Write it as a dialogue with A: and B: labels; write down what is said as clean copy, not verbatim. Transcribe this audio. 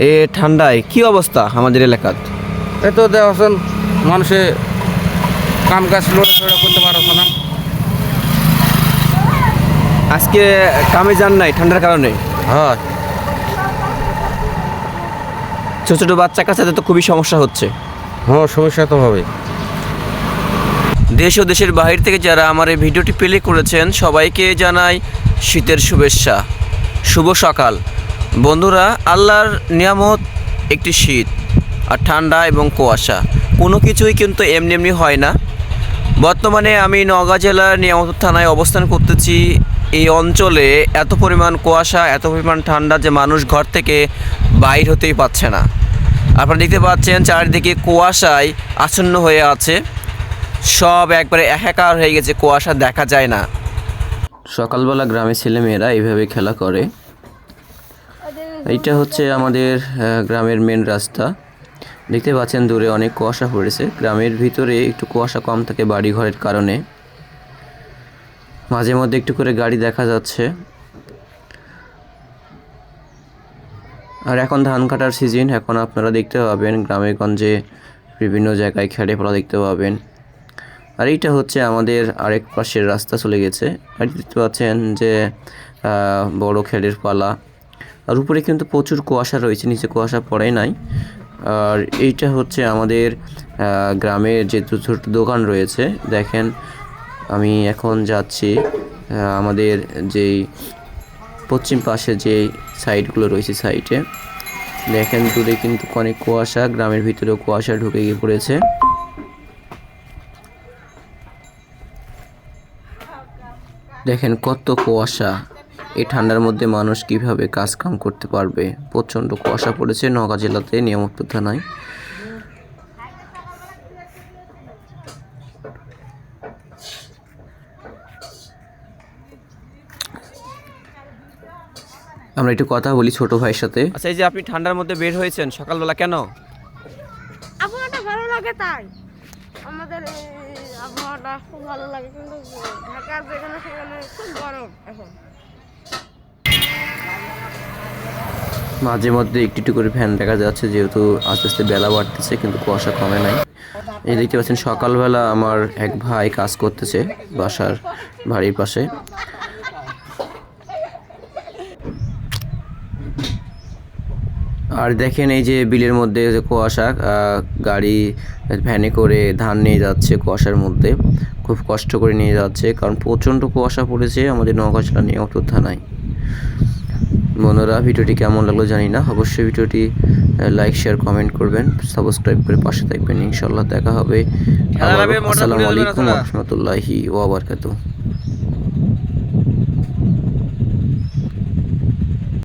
A: এ ঠান্ডায় কি অবস্থা আমাদের এলাকাত?
B: এই তো দেখছেন মানুষে কাম কাজ লড়ে করতে পারছে না।
A: আজকে কামে যান নাই ঠান্ডার কারণে?
B: হয়।
A: ছোট ছোট বাচ্চা কাচ্চাদের তো খুবই সমস্যা হচ্ছে।
B: হ্যাঁ, সমস্যা তো হবে।
A: দেশ ও দেশের বাহির থেকে যারা আমার এই ভিডিওটি প্লে করেছেন সবাইকে জানাই শীতের শুভেচ্ছা, শুভ সকাল। বন্ধুরা, আল্লাহর নিয়ামত একটি শীত আর ঠান্ডা এবং কুয়াশা, কোনো কিছুই কিন্তু এমনি এমনি হয় না। বর্তমানে আমি নওগাঁ জেলার নিয়ামত থানায় অবস্থান করতেছি। এই অঞ্চলে এত পরিমাণ কুয়াশা, এত পরিমাণ ঠান্ডা যে মানুষ ঘর থেকে বাইর হতেই পারছে না। আপনারা দেখতে পাচ্ছেন চারিদিকে কুয়াশায় আচ্ছন্ন হয়ে আছে, সব একবারে একাকার হয়ে গেছে, কুয়াশা দেখা যায় না। সকালবেলা গ্রামের ছেলেমেয়েরা এইভাবে খেলা করে। এইটা হচ্ছে আমাদের গ্রামের মেন রাস্তা। দেখতে পাচ্ছেন দূরে অনেক কুয়াশা পড়েছে। গ্রামের ভিতরে একটু কুয়াশা কম থাকে বাড়ি ঘরের কারণে, মাঝে মধ্যে একটু করে গাড়ি দেখা যাচ্ছে। আর এখন ধান কাটার সিজন, এখন আপনারা দেখতে পাবেন গ্রামে গঞ্জে বিভিন্ন জায়গায় খেড়ে পড়া দেখতে পাবেন। আর এইটা হচ্ছে আমাদের আরেক পাশের রাস্তা চলে গেছে। আর দেখতে পাচ্ছেন যে বড় খেড়ের পালা। আর উপরে কিন্তু প্রচুর কুয়াশা রয়েছে, নিচে কুয়াশা পড়ে নাই। আর এইটা হচ্ছে আমাদের গ্রামের যে ছোট দোকান রয়েছে। দেখেন আমি এখন যাচ্ছি আমাদের যেই পশ্চিম পাশে যে সাইডগুলো রয়েছে, সাইডে দেখেন দূরে কিন্তু অনেক কুয়াশা, গ্রামের ভিতরেও কুয়াশা ঢুকে গিয়ে পড়েছে। দেখেন কত কুয়াশা, এই ঠান্ডার মধ্যে মানুষ কিভাবে কাজ কাম করতে পারবে। প্রচণ্ড কুয়াশা পড়েছে নওগাঁ জেলাতে নিয়ামতপুর থানায়। আমরা একটু কথা বলি ছোট ভাইয়ের সাথে। আচ্ছা, এই যে আপনি ঠান্ডার মধ্যে বের হয়েছেন সকালবেলা, কেন?
C: আবহাওয়াটা ভালো লাগে তাই। আমাদের এই আবহাওয়াটা খুব ভালো লাগে, কিন্তু ঢাকার যেখানে সেখানে খুব গরম এখন।
A: মাঝে মধ্যে একটু একটু করে ফ্যান দেখা যাচ্ছে, যেহেতু আস্তে আস্তে বেলা বাড়তেছে কিন্তু কুয়াশা কমে নাই। এই দেখতে পাচ্ছেন সকালবেলা আমার এক ভাই কাজ করতেছে বাসার বাড়ির পাশে। আর দেখেন এই যে বিলের মধ্যে যে কুয়াশা, গাড়ি ভ্যানে করে ধান নিয়ে যাচ্ছে কুয়াশার মধ্যে, খুব কষ্ট করে নিয়ে যাচ্ছে, কারণ প্রচণ্ড কুয়াশা পড়েছে আমাদের নওগাঁ জেলা নিয়ামতপুর থানায়। বন্ধুরা, ভিডিওটি কেমন লাগলো জানি না, অবশ্যই ভিডিওটি লাইক শেয়ার কমেন্ট করবেন, সাবস্ক্রাইব করে পাশে থাকবেন। ইনশাল্লাহ দেখা হবে। আসসালামু আলাইকুম ওয়া রাহমাতুল্লাহি ওয়া বারাকাতুহু।